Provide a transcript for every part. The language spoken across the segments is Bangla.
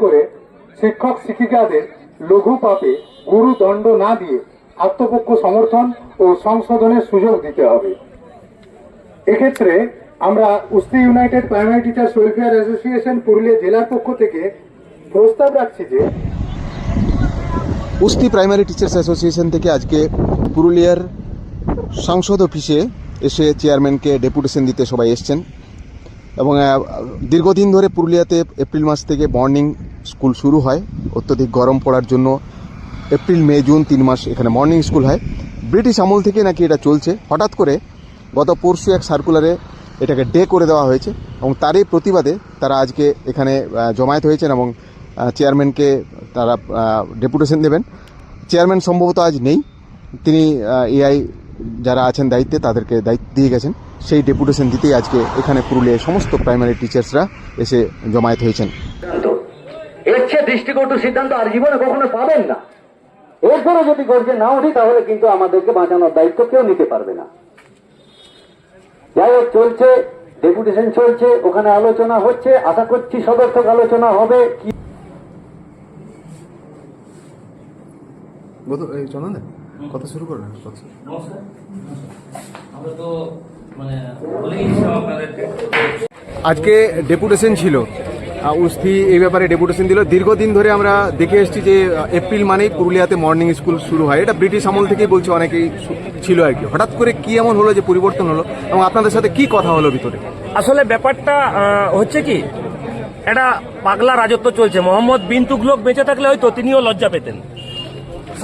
করে শিক্ষক শিক্ষিকাদের লঘু পাপে গুরু দণ্ড না দিয়ে আত্মপক্ষ সমর্থন ও সংশোধনের সুযোগ দিতে হবে। এক্ষেত্রে আমরা Usti United Primary Teachers Welfare Association Purulia জেলার পক্ষ থেকে প্রস্তাব রাখছি যে উস্তি প্রাইমারি টিচার্স অ্যাসোসিয়েশন থেকে আজকে পুরুলিয়ার সংসদ অফিসে এসে চেয়ারম্যানকে ডেপুটেশন দিতে সবাই এসছেন এবং দীর্ঘদিন ধরে পুরুলিয়াতে এপ্রিল মাস থেকে মর্নিং স্কুল শুরু হয়। অত্যধিক গরম পড়ার জন্য এপ্রিল মে জুন 3 মাস এখানে মর্নিং স্কুল হয়। ব্রিটিশ আমল থেকে নাকি এটা চলছে। হঠাৎ করে গত পরশু এক সার্কুলারে এটাকে ডে করে দেওয়া হয়েছে এবং তারই প্রতিবাদে তারা আজকে এখানে জমায়েত হয়েছেন এবং চেয়ারম্যানকে তারা ডেপুটেশন দেবেন। চেয়ারম্যান সম্ভবত আজ নেই, তিনি এআই যারা আছেন দায়িত্বে তাদেরকে দায়িত্ব দিয়ে গেছেন। সেই ডেপুটেশন দিতেই আজকে এখানে পুরুলিয়ায় সমস্ত প্রাইমারি টিচার্সরা এসে জমায়েত হয়েছেন। এর চেয়ে দৃষ্টিকটু সিদ্ধান্ত আর জীবনে কখনো পাবেন না। এরপরে যদি গর্জে না উঠি তাহলে কিন্তু আমাদেরকে বাঁচানোর দায়িত্ব কেউ নিতে পারবে না। যাই হোক, চলছে, ডেপুটেশন চলছে, ওখানে আলোচনা হচ্ছে, আশা করছি সদর্থক আলোচনা হবে। কি কথা শুরু করুন। আজকে ডেপুটেশন ছিল, উস্তি এই ব্যাপারে ডেপুটেশন দিল। দীর্ঘদিন ধরে আমরা দেখে এসেছি যে এপ্রিল মানেই পুরুলিয়াতে মর্নিং স্কুল শুরু হয়। এটা ব্রিটিশ আমল থেকেই বলছে, অনেকেই ছিল আর কি। হঠাৎ করে কি এমন হলো যে পরিবর্তন হলো এবং আপনাদের সাথে কি কথা হলো ভিতরে? আসলে ব্যাপারটা হচ্ছে কি, এটা পাগলা রাজত্ব চলছে। মোহাম্মদ বিন তুগলক বেঁচে থাকলে হয়তো তিনিও লজ্জা পেতেন।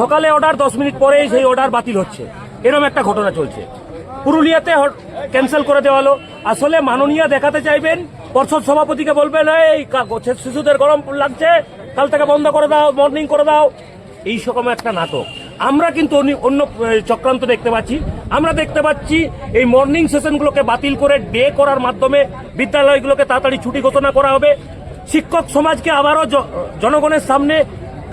সকালে অর্ডার, 10 মিনিট পরেই সেই অর্ডার বাতিল হচ্ছে, এরকম একটা ঘটনা চলছে। পুরুলিয়াতে ক্যান্সেল করে দেওয়া হলো। আসলে মাননীয় দেখাতে চাইবেন, পর্ষদ সভাপতিকে বলবেন এই শিশুদের গরম লাগছে, কাল থেকে বন্ধ করে দাও, মর্নিং করে দাও, এই সকম একটা নাটক। আমরা কিন্তু অন্য চক্রান্ত দেখতে পাচ্ছি। আমরা দেখতে পাচ্ছি এই মর্নিং সেশনগুলোকে বাতিল করে ডে করার মাধ্যমে বিদ্যালয়গুলোকে তাড়াতাড়ি ছুটি ঘোষণা করা হবে। শিক্ষক সমাজকে আবারও জনগণের সামনে,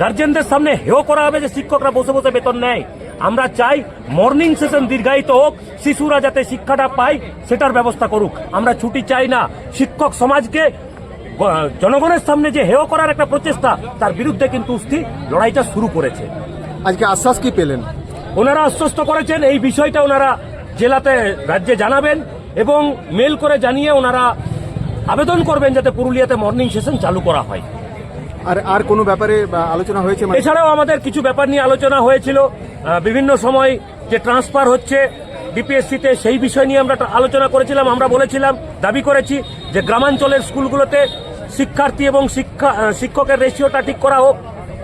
গার্জেনদের সামনে হেয় করা হবে যে শিক্ষকরা বসে বসে বেতন নেয়। আমরা চাই মর্নিং সেশন দীর্ঘায়িত হোক, শিশুরা যাতে শিক্ষাটা পায় সেটার ব্যবস্থা করুক। আমরা ছুটি চাই না। শিক্ষক সমাজকে জনগণের সামনে যে হেয় করার একটা প্রচেষ্টা, তার বিরুদ্ধে কিন্তু উস্তি লড়াইটা শুরু করেছে। আজকে আশ্বাস কি পেলেন? ওনারা আশ্বস্ত করেছেন এই বিষয়টা ওনারা জেলাতে, রাজ্যে জানাবেন এবং মেল করে জানিয়ে ওনারা আবেদন করবেন যাতে পুরুলিয়াতে মর্নিং সেশন চালু করা হয়। আর কোনো ব্যাপারে আলোচনা হয়েছে? এছাড়াও আমাদের কিছু ব্যাপার নিয়ে আলোচনা হয়েছিল। বিভিন্ন সময় যে ট্রান্সফার হচ্ছে ডিপিএসসিতে, সেই বিষয় নিয়ে আমরা আলোচনা করেছিলাম। আমরা বলেছিলাম, দাবি করেছি যে গ্রামাঞ্চলের স্কুলগুলোতে শিক্ষার্থী এবং শিক্ষকের রেশিওটা ঠিক করা হোক।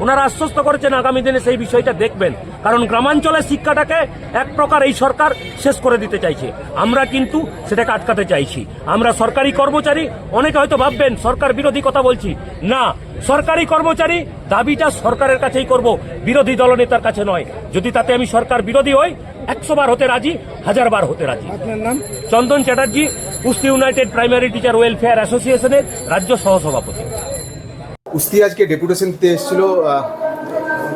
ওনারা আশ্বস্ত করেছেন আগামী দিনে সেই বিষয়টা দেখবেন, কারণ গ্রামাঞ্চলের শিক্ষাটাকে এক প্রকার এই সরকার শেষ করে দিতে চাইছে। আমরা কিন্তু সেটাকে আটকাতে চাইছি। আমরা সরকারি কর্মচারী, অনেকে হয়তো ভাববেন সরকার বিরোধী কথা বলছি, না, সরকারি কর্মচারী, দাবিটা সরকারের কাছেই করব, বিরোধী দলনেতার কাছে নয়। যদি তাতে আমি সরকার বিরোধী হই, 100 বার হতে রাজি, 1000 বার হতে রাজি। আপনার নাম? Chandan Chatterjee, Usti United Primary Teacher Welfare অ্যাসোসিয়েশনের রাজ্য সহসভাপতি। উস্তি আজকে ডেপুটেশন দিতে এসেছিল।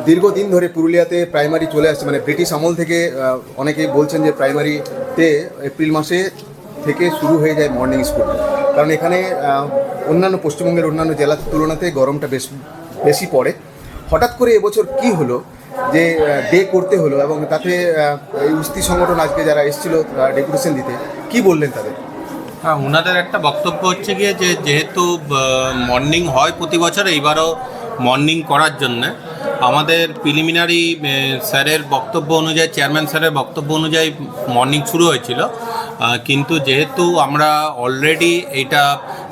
দীর্ঘদিন ধরে পুরুলিয়াতে প্রাইমারি চলে আসছে, মানে ব্রিটিশ আমল থেকে অনেকেই বলছেন যে প্রাইমারিতে এপ্রিল মাসে থেকে শুরু হয়ে যায় মর্নিং স্কুল, কারণ এখানে অন্যান্য পশ্চিমবঙ্গের অন্যান্য জেলার তুলনাতে গরমটা বেশি পড়ে। হঠাৎ করে এবছর কি হলো যে ডে করতে হলো এবং তাতে এই উস্তি সংগঠন আজকে যারা এসেছিল ডেপুটেশন দিতে, কি বললেন তাদের? হ্যাঁ, ওনাদের একটা বক্তব্য হচ্ছে গিয়ে যে যেহেতু মর্নিং হয় প্রতি বছর, এইবারও মর্নিং করার জন্যে আমাদের প্রিলিমিনারি স্যারের বক্তব্য অনুযায়ী, চেয়ারম্যান স্যারের বক্তব্য অনুযায়ী মর্নিং শুরু হয়েছিল। কিন্তু যেহেতু আমরা অলরেডি এইটা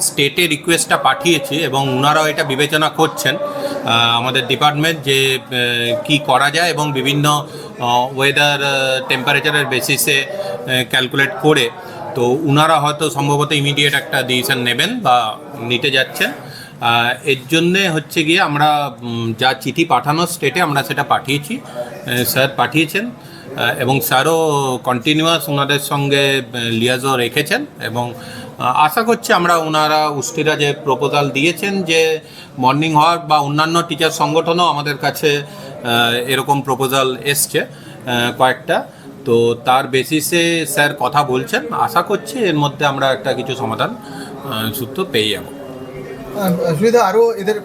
স্টেটে রিকোয়েস্টটা পাঠিয়েছি এবং ওনারাও এটা বিবেচনা করছেন আমাদের ডিপার্টমেন্ট যে কি করা যায়, এবং বিভিন্ন ওয়েদার টেম্পারেচারের বেসিসে ক্যালকুলেট করে, তো ওনারা হয়তো সম্ভবত ইমিডিয়েট একটা ডিসিশন নেবেন বা নিতে যাচ্ছেন। এর জন্যে হচ্ছে গিয়ে আমরা যা চিঠি পাঠানোর স্টেটে আমরা সেটা পাঠিয়েছি, স্যার পাঠিয়েছেন এবং স্যারও কন্টিনিউয়াস ওনাদের সঙ্গে লিয়াজও রেখেছেন এবং আশা করছি আমরা ওনারা উস্তিরা যে প্রপোজাল দিয়েছেন যে মর্নিং হওয়ার, বা অন্যান্য টিচার সংগঠনও আমাদের কাছে এরকম প্রপোজাল এসছে কয়েকটা, তো তার বেসিসে স্যার কথা বলছেন। আশা করছি এর মধ্যে আমরা একটা কিছু সমাধান সূত্র পেয়ে যাব। সুবিধা আরও এদের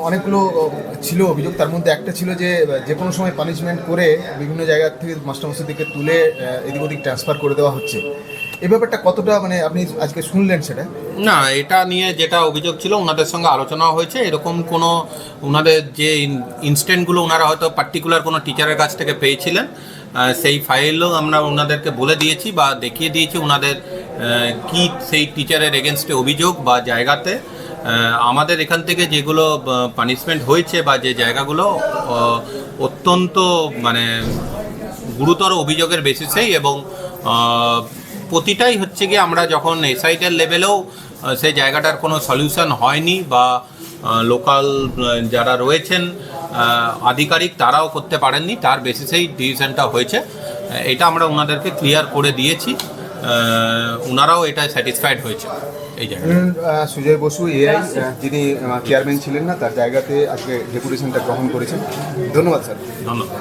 অনেকগুলো ছিল অভিযোগ, তার মধ্যে একটা ছিল যে যে কোনো সময় পানিশমেন্ট করে বিভিন্ন জায়গা থেকে মাস্টারমশাইদেরকে তুলে এদিক ওদিক ট্রান্সফার করে দেওয়া হচ্ছে। এই ব্যাপারটা কতটা মানে আপনি আজকে শুনলেন সেটা? না, এটা নিয়ে যেটা অভিযোগ ছিল ওনাদের সঙ্গে আলোচনা হয়েছে, এরকম কোনো ওনাদের যে ইনস্ট্যান্টগুলো ওনারা হয়তো পার্টিকুলার কোনো টিচারের কাছ থেকে পেয়েছিলেন, সেই ফাইলও আমরা ওনাদেরকে বলে দিয়েছি বা দেখিয়ে দিয়েছি ওনাদের কি সেই টিচারের এগেনস্টে অভিযোগ বা জায়গাতে আমাদের এখান থেকে যেগুলো পানিশমেন্ট হয়েছে বা যে জায়গাগুলো অত্যন্ত মানে গুরুতর অভিযোগের বেসিসেই এবং প্রতিটাই হচ্ছে গিয়ে আমরা যখন এসআইটের লেভেলেও সেই জায়গাটার কোনো সলিউশন হয়নি বা লোকাল যারা রয়েছেন আধিকারিক তারাও করতে পারেননি, তার বেসিসেই ডিসিশনটা হয়েছে। এটা আমরা ওনাদেরকে ক্লিয়ার করে দিয়েছি, ওনারাও এটা স্যাটিসফাইড হয়েছে এই জায়গায়। সুজয় বসু এআই যিনি চেয়ারম্যান ছিলেন না, তার জায়গাতে আজকে ডেপুটেশনটা গ্রহণ করেছেন। ধন্যবাদ স্যার। ধন্যবাদ।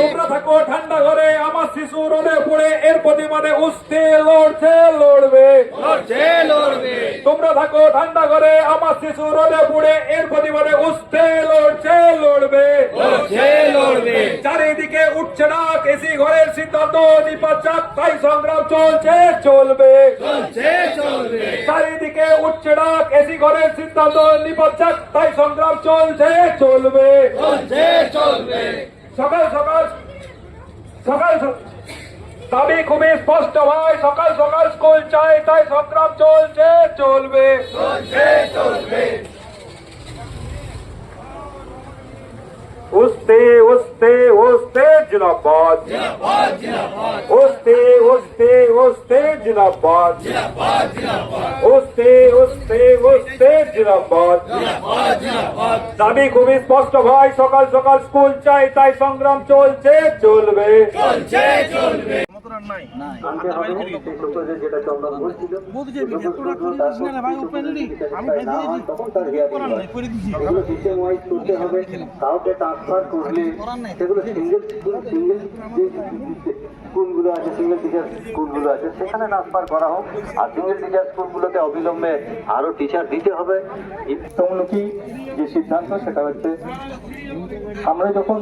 তোমরা থাকো ঠান্ডা ঘরে, আমার শিশু রোদে পড়ে এর প্রতিবাদে উঠতে লড়বে। তোমরা থাকো ঠান্ডা ঘরে, আমার শিশু রোদে পড়ে এর প্রতিবাদে উঠতে লড়বে। চারিদিকে উঠছে ডাক, এসি ঘরের সিদ্ধান্ত নিপাত যাক, তাই সংগ্রাম চলবে। চারিদিকে উঠছে ডাক, এসি ঘরের সিদ্ধান্ত নিপাত যাক, তাই সংগ্রাম চলবে। সকাল সকাল দাবি খুবই স্পষ্ট ভাই, সকাল সকাল স্কুল চাই, তাই সংগ্রাম চলবে। উস্তে জিন্দাবাদ, উস্তে জিন্দাবাদ, উস্তে জিন্দাবাদ। দাবি খুবই স্পষ্ট ভাই, সকাল সকাল স্কুল চাই, তাই সংগ্রাম চলবে। কাউকে ট্রান্সফার করলে সেগুলো সিঙ্গেল স্কুলগুলো আছে, সিঙ্গেল টিচার স্কুলগুলো আছে, সেখানে ট্রান্সফার করা হোক। আর সিঙ্গেল টিচার স্কুলগুলোতে অবিলম্বে আরো টিচার দিতে হবে। তমলুকি যে সিদ্ধান্ত সেটা হচ্ছে, আমরা যখন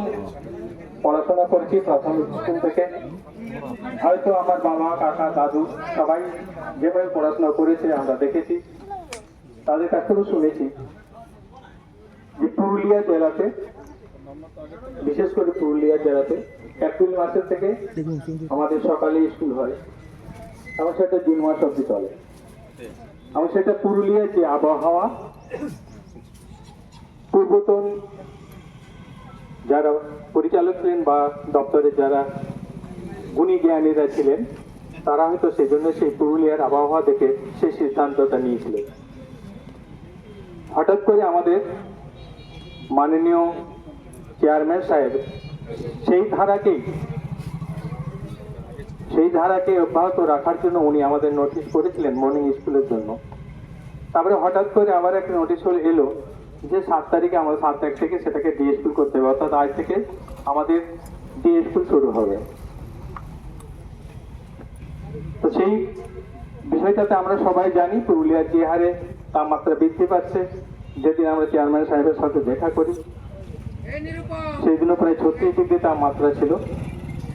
পড়াশোনা করছি প্রাথমিক স্কুল থেকে, হয়তো আমার বাবা কাকা দাদু সবাই যেভাবে পড়াশোনা করেছে আমরা দেখেছি, তাদের কাছ থেকেও শুনেছি যে পুরুলিয়া জেলাতে, বিশেষ করে পুরুলিয়া জেলাতে এপ্রিল মাসের থেকে আমাদের সকালে স্কুল হয় এবং সেটা জুন মাস অব্দি চলে। এবং সেটা পুরুলিয়ার যে আবহাওয়া, পূর্বতন যারা পরিচালক ছিলেন বা দপ্তরের যারা গুণী জ্ঞানীরা ছিলেন, তারা হয়তো সেই জন্য সেই পুরুলিয়ার আবহাওয়া দেখে সেই সিদ্ধান্তটা নিয়েছিলেন। হঠাৎ করে আমাদের মাননীয় চেয়ারম্যান সাহেব সেই ধারাকে অব্যাহত রাখার জন্য উনি আমাদের নোটিশ করেছিলেন মর্নিং স্কুলের জন্য। তারপরে হঠাৎ করে আবার একটা নোটিশ এলো যে 7 তারিখে আমাদের 7 তারিখ থেকে সেটাকে ডে স্কুল করতে হবে, অর্থাৎ আজ থেকে আমাদের ডে স্কুল শুরু হবে। তো সেই বিষয়টাতে আমরা সবাই জানি পুরুলিয়ার যে হারে তাপমাত্রা বৃদ্ধি পাচ্ছে, যেদিন আমরা চেয়ারম্যান সাহেবের সাথে দেখা করি সেই দিনও প্রায় 36 ডিগ্রি তাপমাত্রা ছিল।